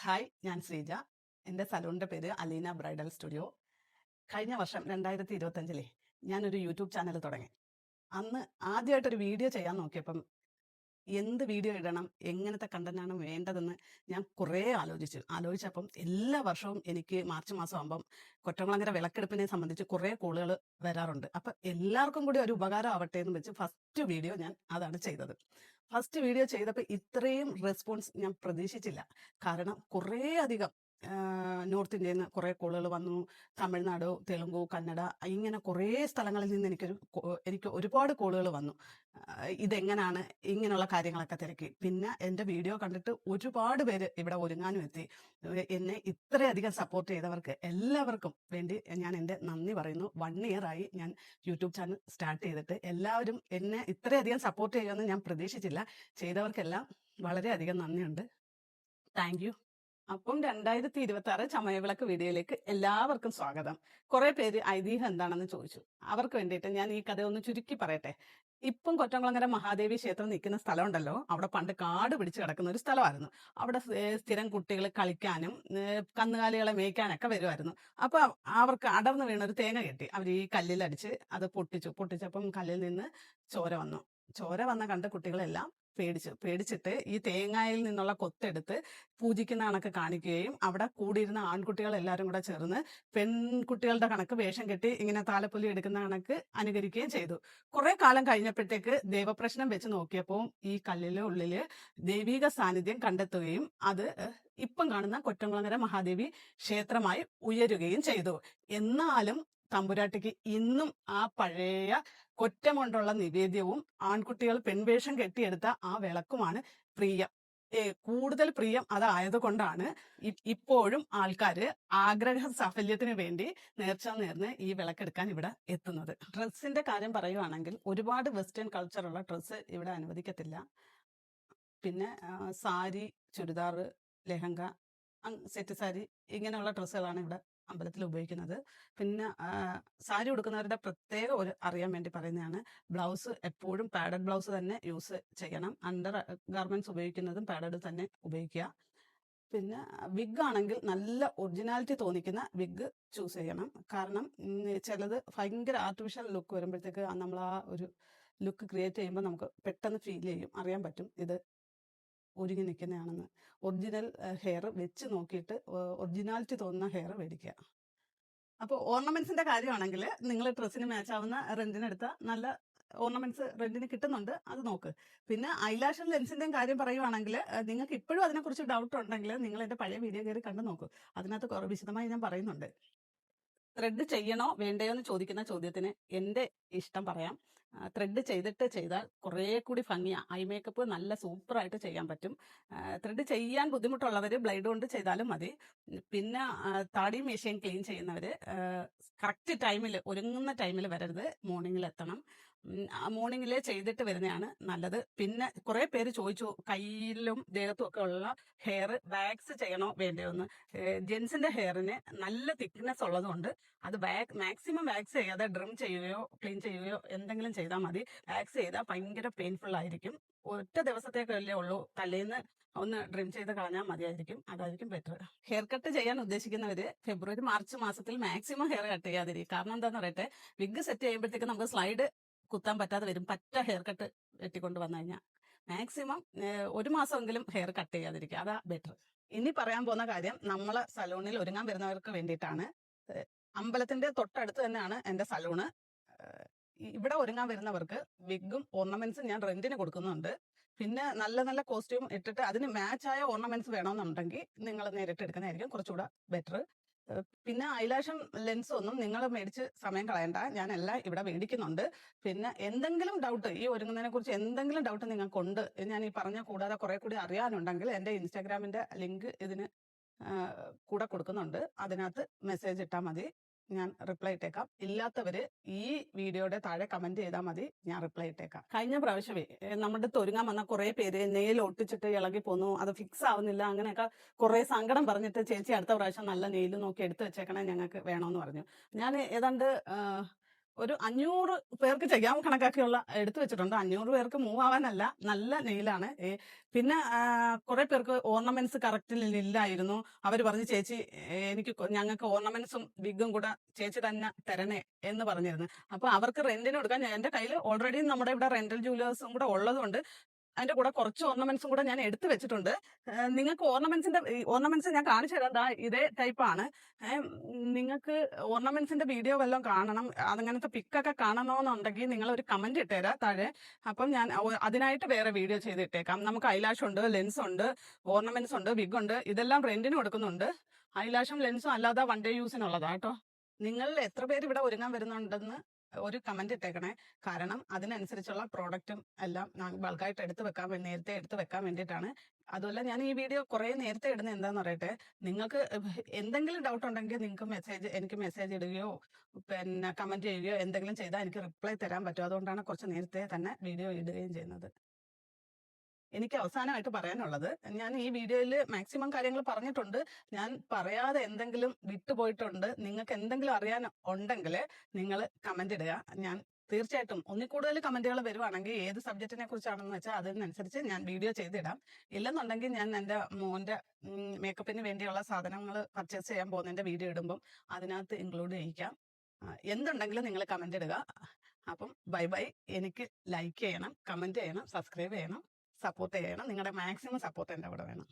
Hi, ഞാൻ ശ്രീജ. എൻ്റെ സലൂണിൻ്റെ പേര് അലീന ബ്രൈഡൽ സ്റ്റുഡിയോ. കഴിഞ്ഞ വർഷം 2025 ഞാനൊരു യൂട്യൂബ് ചാനൽ തുടങ്ങി. അന്ന് ആദ്യമായിട്ടൊരു വീഡിയോ ചെയ്യാൻ നോക്കിയപ്പം എന്ത് വീഡിയോ ഇടണം, എങ്ങനത്തെ കണ്ടന്റാണ് വേണ്ടതെന്ന് ഞാൻ കുറേ ആലോചിച്ചപ്പം എല്ലാ വർഷവും എനിക്ക് മാർച്ച് മാസം ആകുമ്പം കൊറ്റംകുളങ്ങര വിളക്കെടുപ്പിനെ സംബന്ധിച്ച് കുറേ കോളുകൾ വരാറുണ്ട്. അപ്പം എല്ലാവർക്കും കൂടി ഒരു ഉപകാരം ആവട്ടെ എന്ന് വെച്ച് ഫസ്റ്റ് വീഡിയോ ഞാൻ അതാണ് ചെയ്തത്. ഫസ്റ്റ് വീഡിയോ ചെയ്തപ്പോൾ ഇത്രയും റെസ്പോൺസ് ഞാൻ പ്രതീക്ഷിച്ചില്ല. കാരണം കുറേ അധികം നോർത്ത് ഇന്ത്യയിൽ നിന്ന് കുറേ കോളുകൾ വന്നു. തമിഴ്നാട്, തെലുങ്കു, കന്നഡ ഇങ്ങനെ കുറേ സ്ഥലങ്ങളിൽ നിന്ന് എനിക്ക് ഒരുപാട് കോളുകൾ വന്നു. ഇതെങ്ങനെയാണ് ഇങ്ങനെയുള്ള കാര്യങ്ങളൊക്കെ തിരക്കി. പിന്നെ എൻ്റെ വീഡിയോ കണ്ടിട്ട് ഒരുപാട് പേര് ഇവിടെ ഒരുങ്ങാനും എത്തി. എന്നെ ഇത്രയധികം സപ്പോർട്ട് ചെയ്തവർക്ക് എല്ലാവർക്കും വേണ്ടി ഞാൻ എൻ്റെ നന്ദി പറയുന്നു. 1 year ആയി ഞാൻ യൂട്യൂബ് ചാനൽ സ്റ്റാർട്ട് ചെയ്തിട്ട്. എല്ലാവരും എന്നെ ഇത്രയധികം സപ്പോർട്ട് ചെയ്യുമെന്ന് ഞാൻ പ്രതീക്ഷിച്ചില്ല. ചെയ്തവർക്കെല്ലാം വളരെയധികം നന്ദിയുണ്ട്. Thank you. അപ്പം 2026 ചമയവിളക്ക് വീഡിയോയിലേക്ക് എല്ലാവർക്കും സ്വാഗതം. കുറെ പേര് ഐതിഹ്യം എന്താണെന്ന് ചോദിച്ചു. അവർക്ക് വേണ്ടിയിട്ട് ഞാൻ ഈ കഥ ഒന്ന് ചുരുക്കി പറയട്ടെ. ഇപ്പം കൊറ്റംകുളങ്ങര മഹാദേവി ക്ഷേത്രം നിൽക്കുന്ന സ്ഥലം ഉണ്ടല്ലോ, അവിടെ പണ്ട് കാട് പിടിച്ച് കിടക്കുന്ന ഒരു സ്ഥലമായിരുന്നു. അവിടെ സ്ഥിരം കുട്ടികൾ കളിക്കാനും കന്നുകാലികളെ മേയ്ക്കാനൊക്കെ വരുമായിരുന്നു. അപ്പൊ അവർക്ക് അടർന്നു വീണ ഒരു തേങ്ങ കിട്ടി. അവർ ഈ കല്ലിലടിച്ച് അത് പൊട്ടിച്ചപ്പം കല്ലിൽ നിന്ന് ചോര വന്ന കണ്ട കുട്ടികളെല്ലാം പേടിച്ചിട്ട് ഈ തേങ്ങയിൽ നിന്നുള്ള കൊത്തെടുത്ത് പൂജിക്കുന്ന കണക്ക് കാണിക്കുകയും അവിടെ കൂടിയിരുന്ന ആൺകുട്ടികൾ എല്ലാവരും കൂടെ ചേർന്ന് പെൺകുട്ടികളുടെ കണക്ക് വേഷം കെട്ടി ഇങ്ങനെ താലപ്പൊലി എടുക്കുന്ന കണക്ക് അനുകരിക്കുകയും ചെയ്തു. കുറെ കാലം കഴിഞ്ഞപ്പോഴത്തേക്ക് ദൈവപ്രശ്നം വെച്ച് നോക്കിയപ്പോൾ ഈ കല്ലിലെ ഉള്ളില് ദൈവിക സാന്നിധ്യം കണ്ടെത്തുകയും അത് ഇപ്പം കാണുന്ന കൊറ്റംകുളങ്ങര മഹാദേവി ക്ഷേത്രമായി ഉയരുകയും ചെയ്തു. എന്നാലും തമ്പുരാട്ടിക്ക് ഇന്നും ആ പഴയ കൊറ്റം കൊണ്ടുള്ള നിവേദ്യവും ആൺകുട്ടികൾ പെൺവേഷം കെട്ടിയെടുത്ത ആ വിളക്കുമാണ് പ്രിയം. കൂടുതൽ പ്രിയം അതായത് കൊണ്ടാണ് ഇപ്പോഴും ആൾക്കാര് ആഗ്രഹ സാഫല്യത്തിന് വേണ്ടി നേർന്ന് ഈ വിളക്കെടുക്കാൻ ഇവിടെ എത്തുന്നത്. ഡ്രസ്സിന്റെ കാര്യം പറയുവാണെങ്കിൽ ഒരുപാട് വെസ്റ്റേൺ കൾച്ചറുള്ള ഡ്രസ്സ് ഇവിടെ അനുവദിക്കത്തില്ല. പിന്നെ സാരി, ചുരിദാർ, ലെഹങ്ക, സെറ്റ് സാരി ഇങ്ങനെയുള്ള ഡ്രസ്സുകളാണ് ഇവിടെ അമ്പലത്തിൽ ഉപയോഗിക്കുന്നത്. പിന്നെ സാരി ഉടുക്കുന്നവരുടെ പ്രത്യേകം ഒരു അറിയാൻ വേണ്ടി പറയുന്നതാണ്, ബ്ലൗസ് എപ്പോഴും പാഡഡ് ബ്ലൗസ് തന്നെ യൂസ് ചെയ്യണം. അണ്ടർ ഗാർമെന്റ്സ് ഉപയോഗിക്കുന്നതും പാഡഡ് തന്നെ ഉപയോഗിക്കുക. പിന്നെ വിഗ് ആണെങ്കിൽ നല്ല ഒറിജിനാലിറ്റി തോന്നിക്കുന്ന വിഗ് ചൂസ് ചെയ്യണം. കാരണം ചിലത് ഭയങ്കര ആർട്ടിഫിഷ്യൽ ലുക്ക് വരുമ്പോഴത്തേക്ക് നമ്മൾ ആ ഒരു ലുക്ക് ക്രിയേറ്റ് ചെയ്യുമ്പോൾ നമുക്ക് പെട്ടെന്ന് ഫീൽ ചെയ്യും, അറിയാൻ പറ്റും ഇത് ഒരുങ്ങി നിൽക്കുന്നതാണെന്ന്. ഒറിജിനൽ ഹെയർ വെച്ച് നോക്കിയിട്ട് ഒറിജിനാലിറ്റി തോന്നുന്ന ഹെയർ മേടിക്കുക. അപ്പോൾ ഓർണമെന്റ്സിന്റെ കാര്യമാണെങ്കിൽ നിങ്ങൾ ഡ്രസ്സിന് മാച്ച് ആവുന്ന റെന്റിനെടുത്ത നല്ല ഓർണമെന്റ്സ് റെന്റിന് കിട്ടുന്നുണ്ട്, അത് നോക്ക്. പിന്നെ ഐലാഷും ലെൻസിന്റെയും കാര്യം പറയുവാണെങ്കിൽ നിങ്ങൾക്ക് ഇപ്പോഴും അതിനെക്കുറിച്ച് ഡൗട്ട് ഉണ്ടെങ്കിൽ നിങ്ങൾ എൻ്റെ പഴയ വീഡിയോ കയറി കണ്ടു നോക്കൂ. അതിനകത്ത് വിശദമായി ഞാൻ പറയുന്നുണ്ട്. ത്രെഡ് ചെയ്യണോ വേണ്ടയോ എന്ന് ചോദിക്കുന്ന ചോദ്യത്തിന് എൻ്റെ ഇഷ്ടം പറയാം. ത്രെഡ് ചെയ്താൽ കുറേ കൂടി ഭംഗിയാണ്. ഐ മേക്കപ്പ് നല്ല സൂപ്പറായിട്ട് ചെയ്യാൻ പറ്റും. ത്രെഡ് ചെയ്യാൻ ബുദ്ധിമുട്ടുള്ളവർ ബ്ലേഡ് കൊണ്ട് ചെയ്താലും മതി. പിന്നെ താടി മീശയും ക്ലീൻ ചെയ്യുന്നവർ കറക്റ്റ് ടൈമിൽ, ഒരുങ്ങുന്ന ടൈമിൽ വരരുത്, മോർണിംഗിൽ എത്തണം. മോർണിംഗിൽ ചെയ്തിട്ട് വരുന്നതാണ് നല്ലത്. പിന്നെ കുറേ പേര് ചോദിച്ചു കയ്യിലും ദേഹത്തും ഒക്കെ ഉള്ള ഹെയർ വാക്സ് ചെയ്യണോ വേണ്ടയോ എന്ന്. ജെൻസിന്റെ ഹെയറിന് നല്ല തിക്നെസ് ഉള്ളതുകൊണ്ട് അത് മാക്സിമം വാക്സ് ചെയ്യാതെ ഡ്രിം ചെയ്യുകയോ ക്ലീൻ ചെയ്യുകയോ എന്തെങ്കിലും ചെയ്താൽ മതി. വാക്സ് ചെയ്താൽ ഭയങ്കര പെയിൻഫുൾ ആയിരിക്കും. ഒറ്റ ദിവസത്തേക്കല്ലേ ഉള്ളൂ, തലേന്ന് ഒന്ന് ഡ്രിം ചെയ്ത് കളഞ്ഞാൽ മതിയായിരിക്കും, അതായിരിക്കും ബെറ്റർ. ഹെയർ കട്ട് ചെയ്യാൻ ഉദ്ദേശിക്കുന്നവര് ഫെബ്രുവരി മാർച്ച് മാസത്തിൽ മാക്സിമം ഹെയർ കട്ട് ചെയ്യാതിരിക്കും. കാരണം എന്താന്ന് പറയട്ടെ, വിഗ് സെറ്റ് ചെയ്യുമ്പോഴത്തേക്ക് നമുക്ക് സ്ലൈഡ് കുത്താൻ പറ്റാതെ വരും. പറ്റ ഹെയർ കട്ട് വെട്ടിക്കൊണ്ട് വന്നു കഴിഞ്ഞാൽ മാക്സിമം 1 മാസമെങ്കിലും ഹെയർ കട്ട് ചെയ്യാതിരിക്കുക, അതാ ബെറ്റർ. ഇനി പറയാൻ പോകുന്ന കാര്യം നമ്മളെ സലൂണിൽ ഒരുങ്ങാൻ വരുന്നവർക്ക് വേണ്ടിയിട്ടാണ്. അമ്പലത്തിന്റെ തൊട്ടടുത്ത് തന്നെയാണ് എൻ്റെ സലൂണ്. ഇവിടെ ഒരുങ്ങാൻ വരുന്നവർക്ക് വിഗും ഓർണമെന്റ്സും ഞാൻ റെന്റിന് കൊടുക്കുന്നുണ്ട്. പിന്നെ നല്ല നല്ല കോസ്റ്റ്യൂം ഇട്ടിട്ട് അതിന് മാച്ചായ ഓർണമെന്റ്സ് വേണമെന്നുണ്ടെങ്കിൽ നിങ്ങൾ നേരിട്ട് എടുക്കുന്നതായിരിക്കും കുറച്ചുകൂടെ ബെറ്റർ. പിന്നെ ഐലാഷും ലെൻസും ഒന്നും നിങ്ങൾ മേടിച്ച് സമയം കളയണ്ട, ഞാൻ എല്ലാം ഇവിടെ മേടിക്കുന്നുണ്ട്. പിന്നെ എന്തെങ്കിലും ഡൗട്ട്, ഈ ഒരുങ്ങുന്നതിനെ കുറിച്ച് എന്തെങ്കിലും ഡൗട്ട് നിങ്ങൾക്കുണ്ട്, ഞാൻ ഈ പറഞ്ഞ കൂടാതെ കുറെ കൂടി അറിയാനുണ്ടെങ്കിൽ എൻ്റെ ഇൻസ്റ്റാഗ്രാമിന്റെ ലിങ്ക് ഇതിന് കൂടെ കൊടുക്കുന്നുണ്ട്. അതിനകത്ത് മെസ്സേജ് ഇട്ടാൽ മതി, ഞാൻ റിപ്ലൈ ഇട്ടേക്കാം. ഇല്ലാത്തവര് ഈ വീഡിയോയുടെ താഴെ കമന്റ് ചെയ്താൽ മതി, ഞാൻ റിപ്ലൈ ഇട്ടേക്കാം. കഴിഞ്ഞ പ്രാവശ്യമേ നമ്മുടെ ഒരുങ്ങാൻ വന്ന കുറെ പേര് നെയിൽ ഒട്ടിച്ചിട്ട് ഇളകി പോന്നു, അത് ഫിക്സ് ആവുന്നില്ല, അങ്ങനെയൊക്കെ കുറെ സങ്കടം പറഞ്ഞിട്ട് ചേച്ചി അടുത്ത പ്രാവശ്യം നല്ല നെയിൽ നോക്കി എടുത്തു വെച്ചേക്കണേ, ഞങ്ങൾക്ക് വേണമെന്ന് പറഞ്ഞു. ഞാൻ ഏതാണ്ട് ഒരു 500 പേർക്ക് ചെയ്യാൻ കണക്കാക്കിയുള്ള എടുത്തു വെച്ചിട്ടുണ്ട്. 500 പേർക്ക് മൂവ് ആവാനല്ല, നല്ല നെയിലാണ്. പിന്നെ കുറെ പേർക്ക് ഓർണമെന്റ്സ് കറക്റ്റിൽ ഇല്ലായിരുന്നു. അവർ പറഞ്ഞു ചേച്ചി ഞങ്ങൾക്ക് ഓർണമെന്റ്സും വിഗും കൂടെ ചേച്ചി തന്നെ തരണേ എന്ന് പറഞ്ഞിരുന്നു. അപ്പൊ അവർക്ക് റെന്റിന് കൊടുക്കാൻ എന്റെ കയ്യിൽ ഓൾറെഡി നമ്മുടെ ഇവിടെ റെന്റൽ ജുവലേഴ്സും കൂടെ ഉള്ളതുകൊണ്ട് അതിന്റെ കൂടെ കുറച്ച് ഓർണമെന്റ്സും കൂടെ ഞാൻ എടുത്തു വെച്ചിട്ടുണ്ട്. നിങ്ങൾക്ക് ഓർണമെന്റ്സ് ഞാൻ കാണിച്ചു തരാം. ദാ ഇതേ ടൈപ്പാണ്. നിങ്ങൾക്ക് ഓർണമെന്റ്സിന്റെ വീഡിയോ വല്ലതും കാണണം, അതങ്ങനത്തെ പിക്കൊക്കെ കാണണമെന്നുണ്ടെങ്കിൽ നിങ്ങൾ ഒരു കമന്റ് ഇട്ടേരാ താഴെ. അപ്പം ഞാൻ അതിനായിട്ട് വേറെ വീഡിയോ ചെയ്തിട്ടേക്കാം. നമുക്ക് ഐലാഷ് ഉണ്ട്, ലെൻസ് ഉണ്ട്, ഓർണമെന്റ്സ് ഉണ്ട്, വിഗ് ഉണ്ട്. ഇതെല്ലാം റെന്റിന് കൊടുക്കുന്നുണ്ട്. ഐലാഷും ലെൻസും അല്ലാതെ വൺ ഡേ യൂസിനുള്ളതാ കേട്ടോ. നിങ്ങളിൽ എത്ര പേര് ഇവിടെ ഒരുങ്ങാൻ വരുന്നുണ്ടെന്ന് ഒരു കമന്റ് ഇട്ടേക്കണേ. കാരണം അതിനനുസരിച്ചുള്ള പ്രോഡക്റ്റും എല്ലാം ബൾക്കായിട്ട് നേരത്തെ എടുത്ത് വെക്കാൻ വേണ്ടിയിട്ടാണ്. അതുമല്ല ഞാൻ ഈ വീഡിയോ കുറെ നേരത്തെ ഇടുന്നത് എന്താന്ന് പറയട്ടെ, നിങ്ങൾക്ക് എന്തെങ്കിലും ഡൗട്ട് ഉണ്ടെങ്കിൽ നിങ്ങൾക്ക് എനിക്ക് മെസ്സേജ് ഇടുകയോ പിന്നെ കമന്റ് ചെയ്യുകയോ എന്തെങ്കിലും ചെയ്താൽ എനിക്ക് റിപ്ലൈ തരാൻ പറ്റും. അതുകൊണ്ടാണ് കുറച്ച് നേരത്തെ തന്നെ വീഡിയോ ഇടുകയും ചെയ്യുന്നത്. എനിക്ക് അവസാനമായിട്ട് പറയാനുള്ളത്, ഞാൻ ഈ വീഡിയോയിൽ മാക്സിമം കാര്യങ്ങൾ പറഞ്ഞിട്ടുണ്ട്. ഞാൻ പറയാതെ എന്തെങ്കിലും വിട്ടുപോയിട്ടുണ്ട്, നിങ്ങൾക്ക് എന്തെങ്കിലും അറിയാൻ ഉണ്ടെങ്കിൽ നിങ്ങൾ കമന്റ് ഇടുക. ഞാൻ തീർച്ചയായിട്ടും ഒന്നിൽ കൂടുതൽ കമന്റുകൾ വരുവാണെങ്കിൽ ഏത് സബ്ജക്റ്റിനെ കുറിച്ചാണെന്ന് വെച്ചാൽ അതിനനുസരിച്ച് ഞാൻ വീഡിയോ ചെയ്തിടാം. ഇല്ലെന്നുണ്ടെങ്കിൽ ഞാൻ എൻ്റെ മോൻ്റെ മേക്കപ്പിന് വേണ്ടിയുള്ള സാധനങ്ങൾ പർച്ചേസ് ചെയ്യാൻ പോകുന്നതിൻ്റെ വീഡിയോ ഇടുമ്പം അതിനകത്ത് ഇൻക്ലൂഡ് ചെയ്യിക്കാം. എന്തുണ്ടെങ്കിലും നിങ്ങൾ കമന്റ് ഇടുക. അപ്പം ബൈ ബൈ. എനിക്ക് ലൈക്ക് ചെയ്യണം, കമന്റ് ചെയ്യണം, സബ്സ്ക്രൈബ് ചെയ്യണം, സപ്പോർട്ട് ചെയ്യണം. നിങ്ങളുടെ മാക്സിമം സപ്പോർട്ട് എൻ്റെ അവിടെ വേണം.